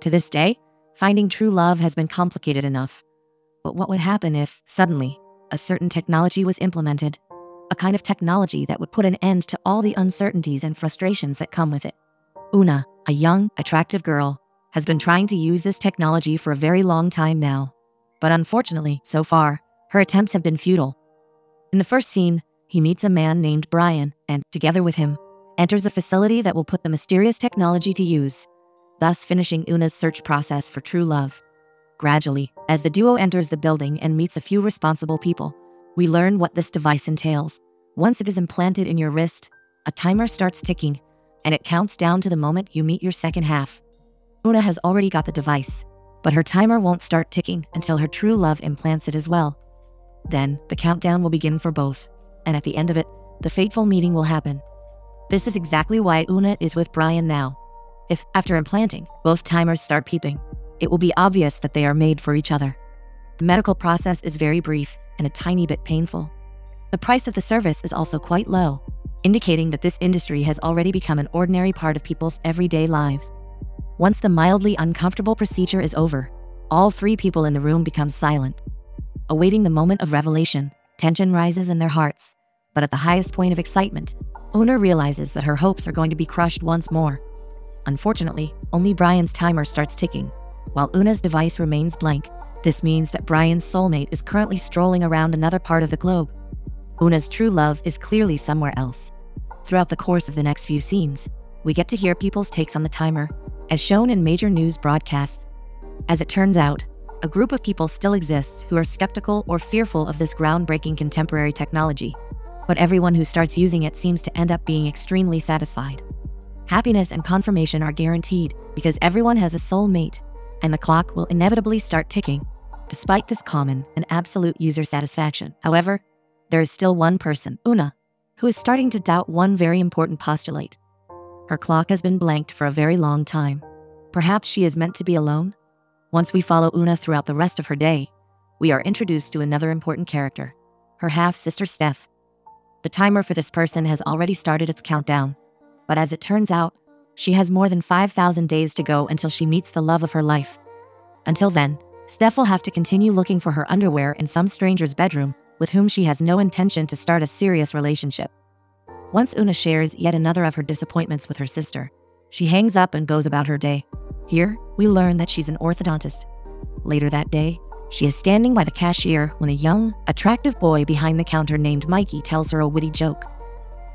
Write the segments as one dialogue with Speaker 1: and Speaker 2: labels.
Speaker 1: To this day, finding true love has been complicated enough. But what would happen if, suddenly, a certain technology was implemented? A kind of technology that would put an end to all the uncertainties and frustrations that come with it. Una, a young, attractive girl, has been trying to use this technology for a very long time now. But unfortunately, so far, her attempts have been futile. In the first scene, he meets a man named Brian and, together with him, enters a facility that will put the mysterious technology to use, thus finishing Una's search process for true love. Gradually, as the duo enters the building and meets a few responsible people, we learn what this device entails. Once it is implanted in your wrist, a timer starts ticking, and it counts down to the moment you meet your second half. Una has already got the device, but her timer won't start ticking until her true love implants it as well. Then, the countdown will begin for both, and at the end of it, the fateful meeting will happen. This is exactly why Una is with Brian now. If, after implanting, both timers start peeping, it will be obvious that they are made for each other. The medical process is very brief and a tiny bit painful. The price of the service is also quite low, indicating that this industry has already become an ordinary part of people's everyday lives. Once the mildly uncomfortable procedure is over, all three people in the room become silent. Awaiting the moment of revelation, tension rises in their hearts, but at the highest point of excitement, Una realizes that her hopes are going to be crushed once more. Unfortunately, only Brian's timer starts ticking, while Una's device remains blank. This means that Brian's soulmate is currently strolling around another part of the globe. Una's true love is clearly somewhere else. Throughout the course of the next few scenes, we get to hear people's takes on the timer, as shown in major news broadcasts. As it turns out, a group of people still exists who are skeptical or fearful of this groundbreaking contemporary technology, but everyone who starts using it seems to end up being extremely satisfied. Happiness and confirmation are guaranteed because everyone has a soulmate, and the clock will inevitably start ticking, despite this common and absolute user satisfaction. However, there is still one person, Una, who is starting to doubt one very important postulate. Her clock has been blanked for a very long time. Perhaps she is meant to be alone? Once we follow Una throughout the rest of her day, we are introduced to another important character, her half-sister Steph. The timer for this person has already started its countdown, but as it turns out, she has more than 5,000 days to go until she meets the love of her life. Until then, Steph will have to continue looking for her underwear in some stranger's bedroom with whom she has no intention to start a serious relationship. Once Una shares yet another of her disappointments with her sister, she hangs up and goes about her day. Here, we learn that she's an orthodontist. Later that day, she is standing by the cashier when a young, attractive boy behind the counter named Mikey tells her a witty joke.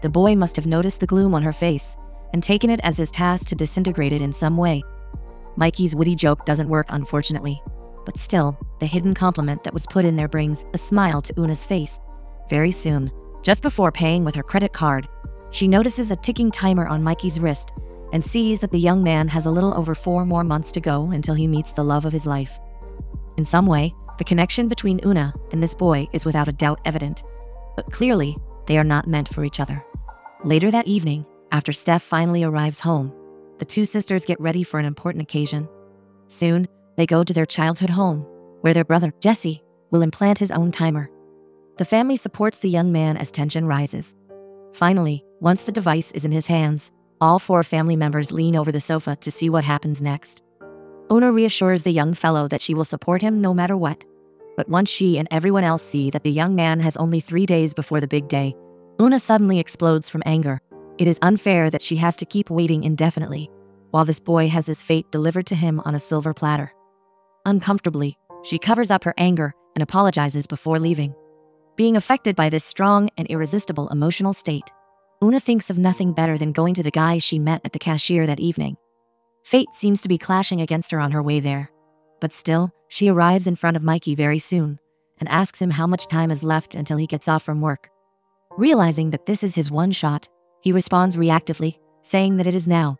Speaker 1: The boy must have noticed the gloom on her face and taken it as his task to disintegrate it in some way. Mikey's witty joke doesn't work, unfortunately, but still, the hidden compliment that was put in there brings a smile to Una's face. Very soon, just before paying with her credit card, she notices a ticking timer on Mikey's wrist and sees that the young man has a little over 4 more months to go until he meets the love of his life. In some way, the connection between Una and this boy is without a doubt evident, but clearly, they are not meant for each other. Later that evening, after Steph finally arrives home, the two sisters get ready for an important occasion. Soon, they go to their childhood home, where their brother, Jesse, will implant his own timer. The family supports the young man as tension rises. Finally, once the device is in his hands, all 4 family members lean over the sofa to see what happens next. Una reassures the young fellow that she will support him no matter what. But once she and everyone else see that the young man has only 3 days before the big day, Una suddenly explodes from anger. It is unfair that she has to keep waiting indefinitely, while this boy has his fate delivered to him on a silver platter. Uncomfortably, she covers up her anger and apologizes before leaving. Being affected by this strong and irresistible emotional state, Una thinks of nothing better than going to the guy she met at the cashier that evening. Fate seems to be clashing against her on her way there. But still, she arrives in front of Mikey very soon and asks him how much time is left until he gets off from work. Realizing that this is his one shot, he responds reactively, saying that it is now.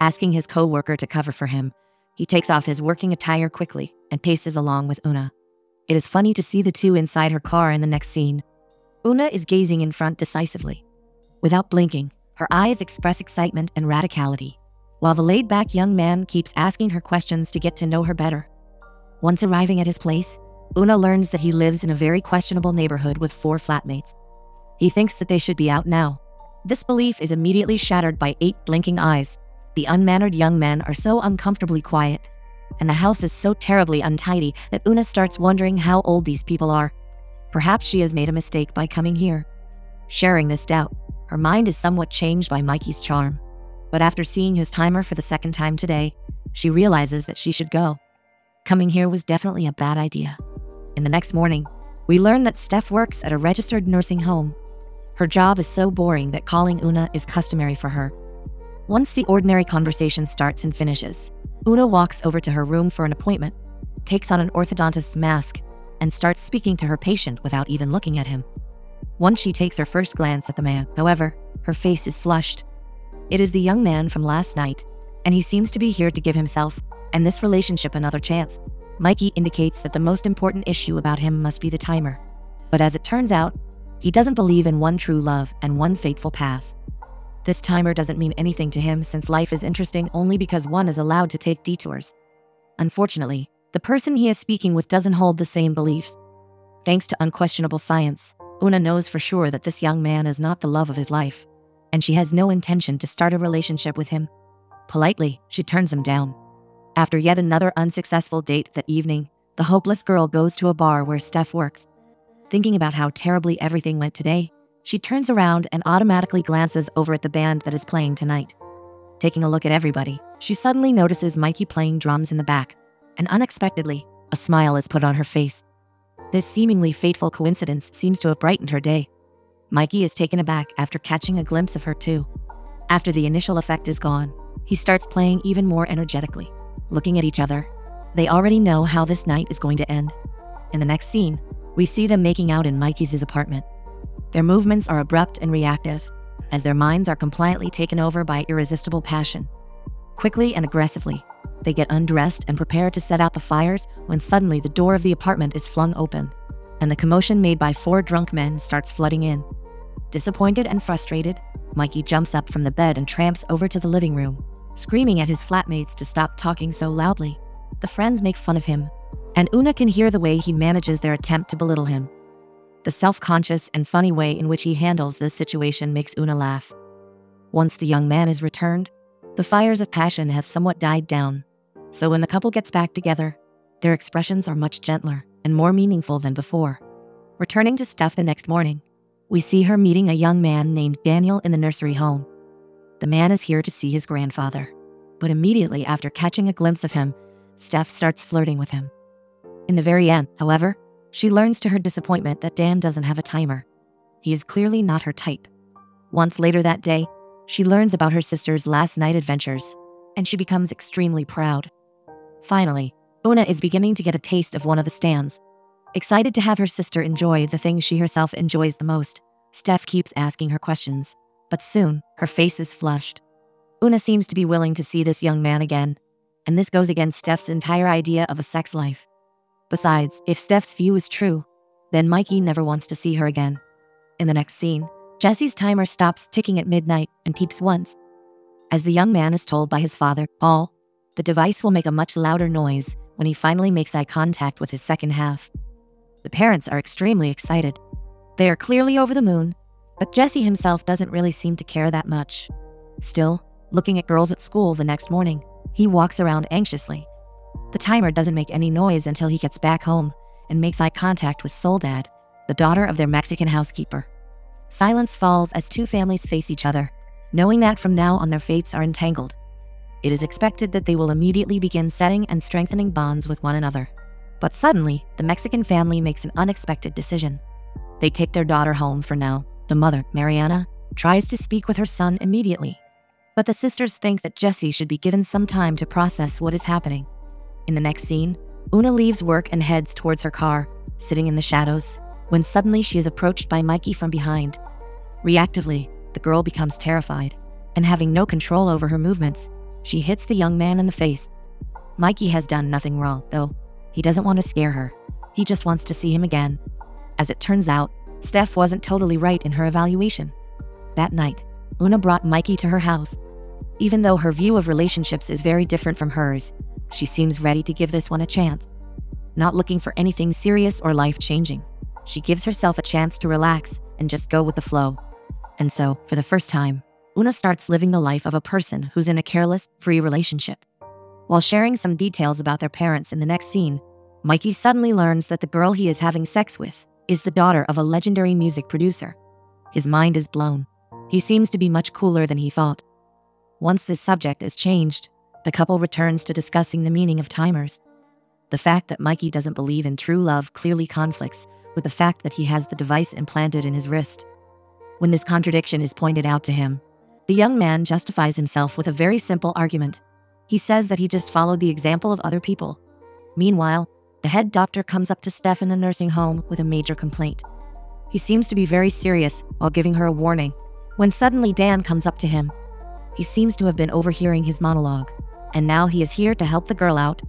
Speaker 1: Asking his co-worker to cover for him, he takes off his working attire quickly and paces along with Una. It is funny to see the two inside her car in the next scene. Una is gazing in front decisively. Without blinking, her eyes express excitement and radicality, while the laid-back young man keeps asking her questions to get to know her better. Once arriving at his place, Una learns that he lives in a very questionable neighborhood with 4 flatmates. He thinks that they should be out now. This belief is immediately shattered by 8 blinking eyes. The unmannered young men are so uncomfortably quiet, and the house is so terribly untidy that Una starts wondering how old these people are. Perhaps she has made a mistake by coming here. Sharing this doubt, her mind is somewhat changed by Mikey's charm. But after seeing his timer for the second time today, she realizes that she should go. Coming here was definitely a bad idea. In the next morning, we learn that Steph works at a registered nursing home. Her job is so boring that calling Una is customary for her. Once the ordinary conversation starts and finishes, Una walks over to her room for an appointment, takes on an orthodontist's mask, and starts speaking to her patient without even looking at him. Once she takes her first glance at the man, however, her face is flushed. It is the young man from last night, and he seems to be here to give himself and this relationship another chance. Mikey indicates that the most important issue about him must be the timer. But as it turns out, he doesn't believe in one true love and one fateful path. This timer doesn't mean anything to him since life is interesting only because one is allowed to take detours. Unfortunately, the person he is speaking with doesn't hold the same beliefs. Thanks to unquestionable science, Una knows for sure that this young man is not the love of his life, and she has no intention to start a relationship with him. Politely, she turns him down. After yet another unsuccessful date that evening, the hopeless girl goes to a bar where Steph works. Thinking about how terribly everything went today, she turns around and automatically glances over at the band that is playing tonight. Taking a look at everybody, she suddenly notices Mikey playing drums in the back, and unexpectedly, a smile is put on her face. This seemingly fateful coincidence seems to have brightened her day. Mikey is taken aback after catching a glimpse of her too. After the initial effect is gone, he starts playing even more energetically. Looking at each other, they already know how this night is going to end. In the next scene, we see them making out in Mikey's apartment. Their movements are abrupt and reactive, as their minds are compliantly taken over by irresistible passion. Quickly and aggressively, they get undressed and prepare to set out the fires when suddenly the door of the apartment is flung open, and the commotion made by 4 drunk men starts flooding in. Disappointed and frustrated, Mikey jumps up from the bed and tramps over to the living room, screaming at his flatmates to stop talking so loudly. The friends make fun of him, and Una can hear the way he manages their attempt to belittle him. The self-conscious and funny way in which he handles this situation makes Una laugh. Once the young man is returned, the fires of passion have somewhat died down, so when the couple gets back together, their expressions are much gentler and more meaningful than before. Returning to Steph the next morning, we see her meeting a young man named Daniel in the nursery home. The man is here to see his grandfather, but immediately after catching a glimpse of him, Steph starts flirting with him. In the very end, however, she learns to her disappointment that Dan doesn't have a timer. He is clearly not her type. Once later that day, she learns about her sister's last night adventures, and she becomes extremely proud. Finally, Una is beginning to get a taste of one of the stands. Excited to have her sister enjoy the things she herself enjoys the most, Steph keeps asking her questions, but soon, her face is flushed. Una seems to be willing to see this young man again, and this goes against Steph's entire idea of a sex life. Besides, if Steph's view is true, then Mikey never wants to see her again. In the next scene, Jesse's timer stops ticking at midnight and peeps once. As the young man is told by his father, Paul, the device will make a much louder noise when he finally makes eye contact with his second half. The parents are extremely excited. They are clearly over the moon, but Jesse himself doesn't really seem to care that much. Still, looking at girls at school the next morning, he walks around anxiously. The timer doesn't make any noise until he gets back home and makes eye contact with Soledad, the daughter of their Mexican housekeeper. Silence falls as 2 families face each other, knowing that from now on their fates are entangled. It is expected that they will immediately begin setting and strengthening bonds with one another. But suddenly, the Mexican family makes an unexpected decision. They take their daughter home for now. The mother, Mariana, tries to speak with her son immediately. But the sisters think that Jesse should be given some time to process what is happening. In the next scene, Una leaves work and heads towards her car, sitting in the shadows, when suddenly she is approached by Mikey from behind. Reactively, the girl becomes terrified, and having no control over her movements, she hits the young man in the face. Mikey has done nothing wrong, though. He doesn't want to scare her. He just wants to see him again. As it turns out, Steph wasn't totally right in her evaluation. That night, Una brought Mikey to her house. Even though her view of relationships is very different from hers, she seems ready to give this one a chance. Not looking for anything serious or life-changing, she gives herself a chance to relax and just go with the flow. And so, for the first time, Una starts living the life of a person who's in a careless, free relationship. While sharing some details about their parents in the next scene, Mikey suddenly learns that the girl he is having sex with is the daughter of a legendary music producer. His mind is blown. He seems to be much cooler than he thought. Once this subject is changed, the couple returns to discussing the meaning of timers. The fact that Mikey doesn't believe in true love clearly conflicts with the fact that he has the device implanted in his wrist. When this contradiction is pointed out to him, the young man justifies himself with a very simple argument. He says that he just followed the example of other people. Meanwhile, the head doctor comes up to Steph in the nursing home with a major complaint. He seems to be very serious while giving her a warning, when suddenly Dan comes up to him. He seems to have been overhearing his monologue, and now he is here to help the girl out.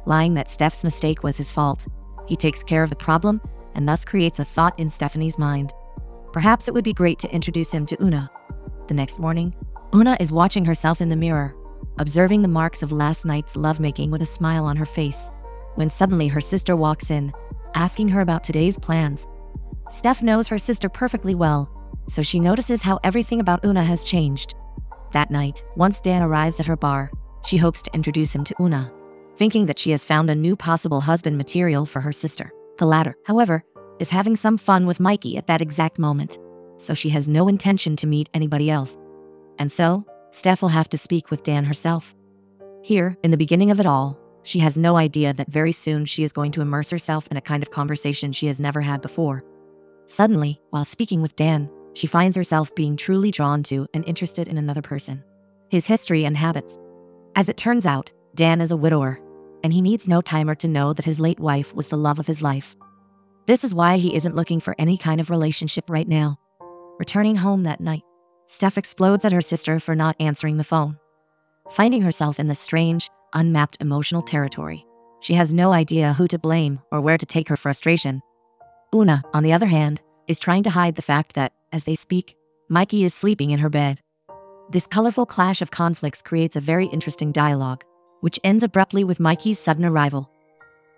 Speaker 1: Lying that Steph's mistake was his fault, he takes care of the problem and thus creates a thought in Stephanie's mind. Perhaps it would be great to introduce him to Una. The next morning, Una is watching herself in the mirror, observing the marks of last night's lovemaking with a smile on her face, when suddenly her sister walks in, asking her about today's plans. Steph knows her sister perfectly well, so she notices how everything about Una has changed. That night, once Dan arrives at her bar, she hopes to introduce him to Una, thinking that she has found a new possible husband material for her sister. The latter, however, is having some fun with Mikey at that exact moment, so she has no intention to meet anybody else. And so, Steph will have to speak with Dan herself. Here, in the beginning of it all, she has no idea that very soon she is going to immerse herself in a kind of conversation she has never had before. Suddenly, while speaking with Dan, she finds herself being truly drawn to and interested in another person, his history and habits. As it turns out, Dan is a widower, and he needs no timer to know that his late wife was the love of his life. This is why he isn't looking for any kind of relationship right now. Returning home that night, Steph explodes at her sister for not answering the phone. Finding herself in this strange, unmapped emotional territory, she has no idea who to blame or where to take her frustration. Una, on the other hand, is trying to hide the fact that, as they speak, Mikey is sleeping in her bed. This colorful clash of conflicts creates a very interesting dialogue, which ends abruptly with Mikey's sudden arrival.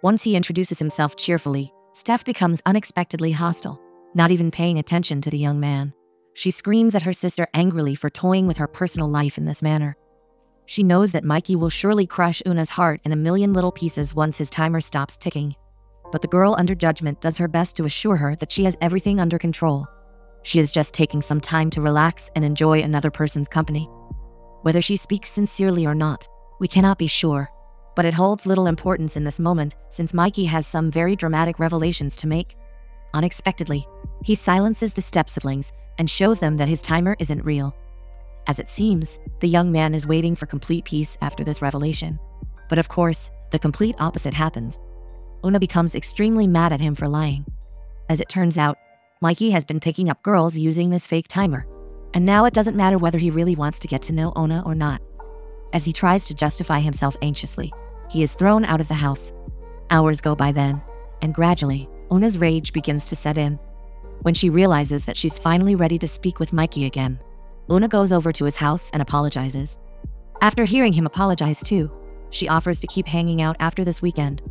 Speaker 1: Once he introduces himself cheerfully, Steph becomes unexpectedly hostile, not even paying attention to the young man. She screams at her sister angrily for toying with her personal life in this manner. She knows that Mikey will surely crush Una's heart in a million little pieces once his timer stops ticking. But the girl under judgment does her best to assure her that she has everything under control. She is just taking some time to relax and enjoy another person's company. Whether she speaks sincerely or not, we cannot be sure, but it holds little importance in this moment since Mikey has some very dramatic revelations to make. Unexpectedly, he silences the step-siblings and shows them that his timer isn't real. As it seems, the young man is waiting for complete peace after this revelation. But of course, the complete opposite happens. Una becomes extremely mad at him for lying. As it turns out, Mikey has been picking up girls using this fake timer, and now it doesn't matter whether he really wants to get to know Una or not. As he tries to justify himself anxiously, he is thrown out of the house. Hours go by then, and gradually, Una's rage begins to set in. When she realizes that she's finally ready to speak with Mikey again, Una goes over to his house and apologizes. After hearing him apologize too, she offers to keep hanging out after this weekend.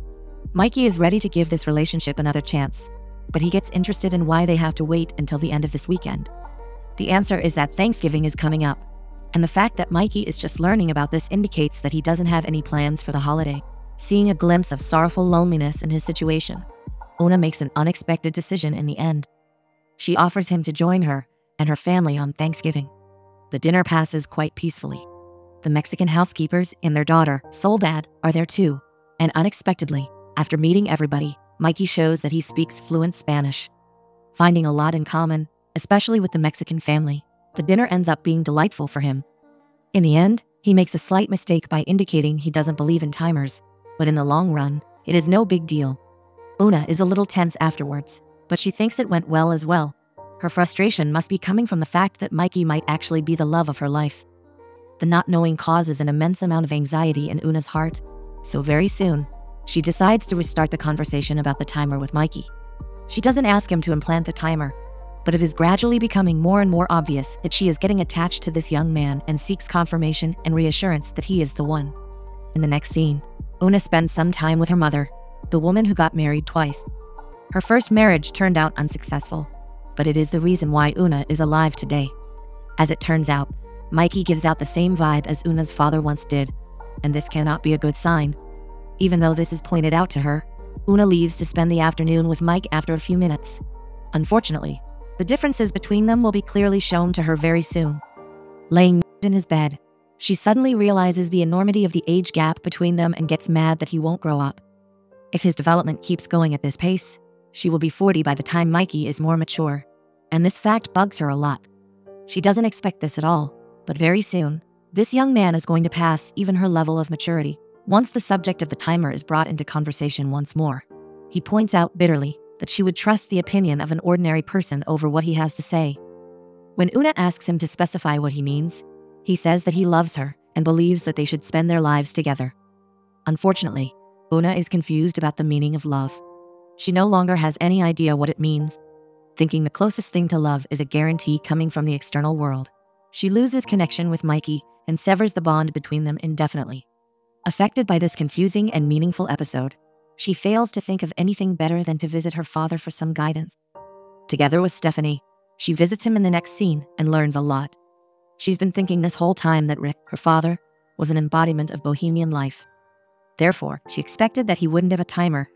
Speaker 1: Mikey is ready to give this relationship another chance, but he gets interested in why they have to wait until the end of this weekend. The answer is that Thanksgiving is coming up, and the fact that Mikey is just learning about this indicates that he doesn't have any plans for the holiday. Seeing a glimpse of sorrowful loneliness in his situation, Una makes an unexpected decision in the end. She offers him to join her and her family on Thanksgiving. The dinner passes quite peacefully. The Mexican housekeepers and their daughter, Soledad, are there too, and unexpectedly, after meeting everybody, Mikey shows that he speaks fluent Spanish. Finding a lot in common, especially with the Mexican family, the dinner ends up being delightful for him. In the end, he makes a slight mistake by indicating he doesn't believe in timers, but in the long run, it is no big deal. Una is a little tense afterwards, but she thinks it went well as well. Her frustration must be coming from the fact that Mikey might actually be the love of her life. The not knowing causes an immense amount of anxiety in Una's heart, so very soon, she decides to restart the conversation about the timer with Mikey. She doesn't ask him to implant the timer, but it is gradually becoming more and more obvious that she is getting attached to this young man and seeks confirmation and reassurance that he is the one. In the next scene, Una spends some time with her mother, the woman who got married twice. Her first marriage turned out unsuccessful, but it is the reason why Una is alive today. As it turns out, Mikey gives out the same vibe as Una's father once did, and this cannot be a good sign. Even though this is pointed out to her, Una leaves to spend the afternoon with Mike after a few minutes. Unfortunately, the differences between them will be clearly shown to her very soon. Laying in his bed, she suddenly realizes the enormity of the age gap between them and gets mad that he won't grow up. If his development keeps going at this pace, she will be 40 by the time Mikey is more mature, and this fact bugs her a lot. She doesn't expect this at all, but very soon, this young man is going to pass even her level of maturity. Once the subject of the timer is brought into conversation once more, he points out bitterly that she would trust the opinion of an ordinary person over what he has to say. When Una asks him to specify what he means, he says that he loves her and believes that they should spend their lives together. Unfortunately, Una is confused about the meaning of love. She no longer has any idea what it means, thinking the closest thing to love is a guarantee coming from the external world. She loses connection with Mikey and severs the bond between them indefinitely. Affected by this confusing and meaningful episode, she fails to think of anything better than to visit her father for some guidance. Together with Stephanie, she visits him in the next scene and learns a lot. She's been thinking this whole time that Rick, her father, was an embodiment of bohemian life. Therefore, she expected that he wouldn't have a timer.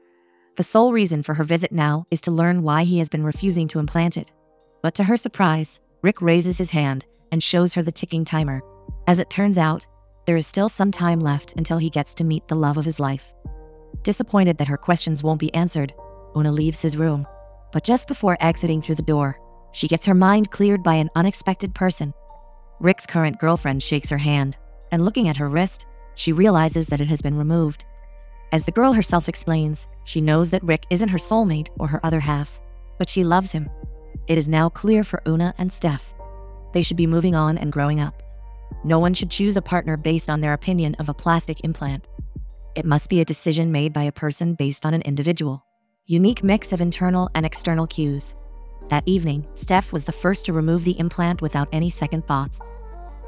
Speaker 1: The sole reason for her visit now is to learn why he has been refusing to implant it. But to her surprise, Rick raises his hand and shows her the ticking timer. As it turns out, there is still some time left until he gets to meet the love of his life. Disappointed that her questions won't be answered, Una leaves his room. But just before exiting through the door, she gets her mind cleared by an unexpected person. Rick's current girlfriend shakes her hand, and looking at her wrist, she realizes that it has been removed. As the girl herself explains, she knows that Rick isn't her soulmate or her other half, but she loves him. It is now clear for Una and Steph. They should be moving on and growing up. No one should choose a partner based on their opinion of a plastic implant. It must be a decision made by a person based on an individual. Unique mix of internal and external cues. That evening, Steph was the first to remove the implant without any second thoughts.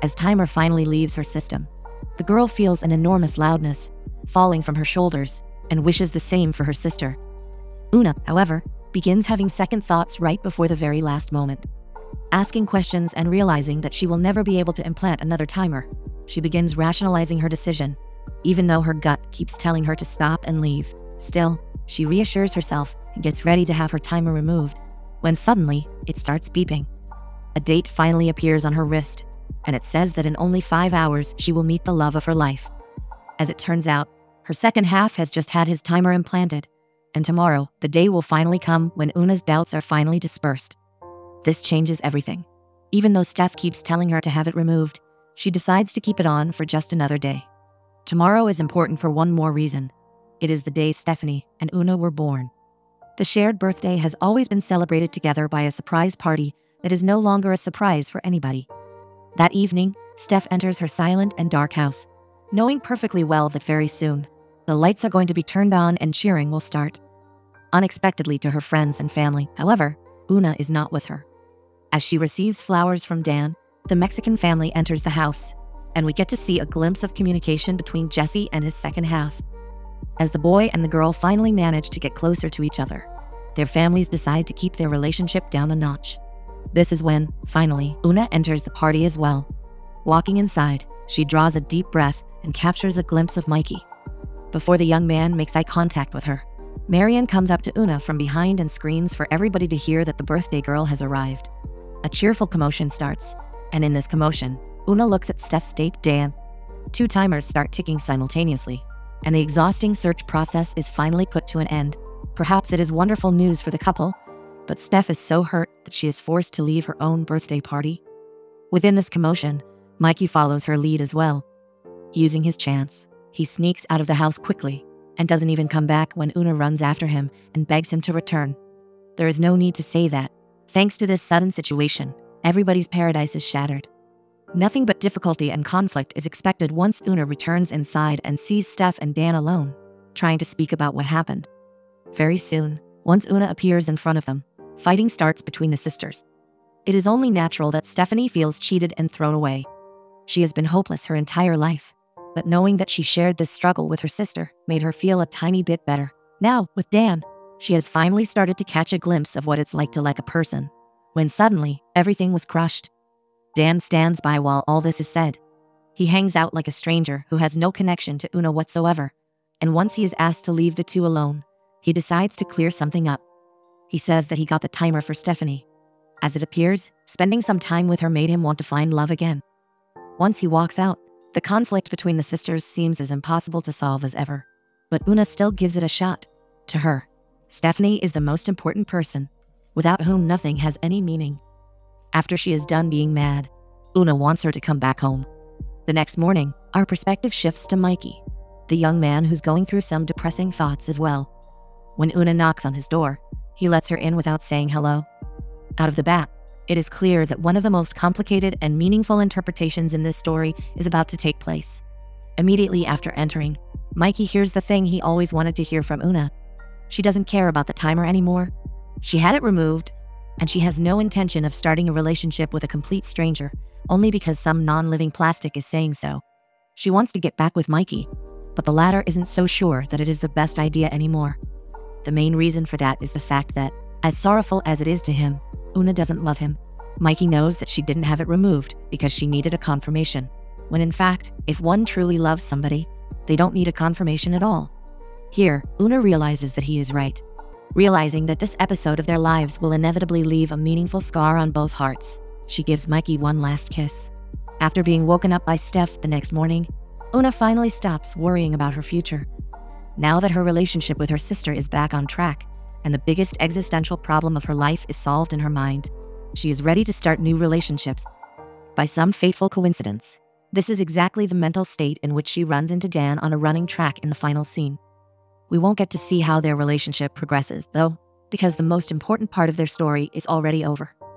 Speaker 1: As timer finally leaves her system, the girl feels an enormous loudness falling from her shoulders and wishes the same for her sister. Una, however, begins having second thoughts right before the very last moment. Asking questions and realizing that she will never be able to implant another timer, she begins rationalizing her decision, even though her gut keeps telling her to stop and leave. Still, she reassures herself and gets ready to have her timer removed, when suddenly, it starts beeping. A date finally appears on her wrist, and it says that in only 5 hours she will meet the love of her life. As it turns out, her second half has just had his timer implanted, and tomorrow, the day will finally come when Una's doubts are finally dispersed. This changes everything. Even though Steph keeps telling her to have it removed, she decides to keep it on for just another day. Tomorrow is important for one more reason. It is the day Stephanie and Una were born. The shared birthday has always been celebrated together by a surprise party that is no longer a surprise for anybody. That evening, Steph enters her silent and dark house, knowing perfectly well that very soon, the lights are going to be turned on and cheering will start. Unexpectedly to her friends and family, however, Una is not with her. As she receives flowers from Dan, the Mexican family enters the house, and we get to see a glimpse of communication between Jesse and his second half. As the boy and the girl finally manage to get closer to each other, their families decide to keep their relationship down a notch. This is when, finally, Una enters the party as well. Walking inside, she draws a deep breath and captures a glimpse of Mikey. Before the young man makes eye contact with her, Marian comes up to Una from behind and screams for everybody to hear that the birthday girl has arrived. A cheerful commotion starts, and in this commotion, Una looks at Steph's date, Dan. 2 timers start ticking simultaneously, and the exhausting search process is finally put to an end. Perhaps it is wonderful news for the couple, but Steph is so hurt that she is forced to leave her own birthday party. Within this commotion, Mikey follows her lead as well. Using his chance, he sneaks out of the house quickly and doesn't even come back when Una runs after him and begs him to return. There is no need to say that. Thanks to this sudden situation, everybody's paradise is shattered. Nothing but difficulty and conflict is expected once Una returns inside and sees Steph and Dan alone, trying to speak about what happened. Very soon, once Una appears in front of them, fighting starts between the sisters. It is only natural that Stephanie feels cheated and thrown away. She has been hopeless her entire life, but knowing that she shared this struggle with her sister made her feel a tiny bit better. Now, with Dan, she has finally started to catch a glimpse of what it's like to like a person, when suddenly, everything was crushed. Dan stands by while all this is said. He hangs out like a stranger who has no connection to Una whatsoever, and once he is asked to leave the two alone, he decides to clear something up. He says that he got the timer for Stephanie. As it appears, spending some time with her made him want to find love again. Once he walks out, the conflict between the sisters seems as impossible to solve as ever. But Una still gives it a shot. To her, Stephanie is the most important person, without whom nothing has any meaning. After she is done being mad, Una wants her to come back home. The next morning, our perspective shifts to Mikey, the young man who's going through some depressing thoughts as well. When Una knocks on his door, he lets her in without saying hello. Out of the bat, it is clear that one of the most complicated and meaningful interpretations in this story is about to take place. Immediately after entering, Mikey hears the thing he always wanted to hear from Una. She doesn't care about the timer anymore. She had it removed, and she has no intention of starting a relationship with a complete stranger, only because some non-living plastic is saying so. She wants to get back with Mikey, but the latter isn't so sure that it is the best idea anymore. The main reason for that is the fact that, as sorrowful as it is to him, Una doesn't love him. Mikey knows that she didn't have it removed because she needed a confirmation, when in fact, if one truly loves somebody, they don't need a confirmation at all. Here, Una realizes that he is right, realizing that this episode of their lives will inevitably leave a meaningful scar on both hearts. She gives Mikey one last kiss. After being woken up by Steph the next morning, Una finally stops worrying about her future. Now that her relationship with her sister is back on track, and the biggest existential problem of her life is solved in her mind, she is ready to start new relationships. By some fateful coincidence, this is exactly the mental state in which she runs into Dan on a running track in the final scene. We won't get to see how their relationship progresses, though, because the most important part of their story is already over.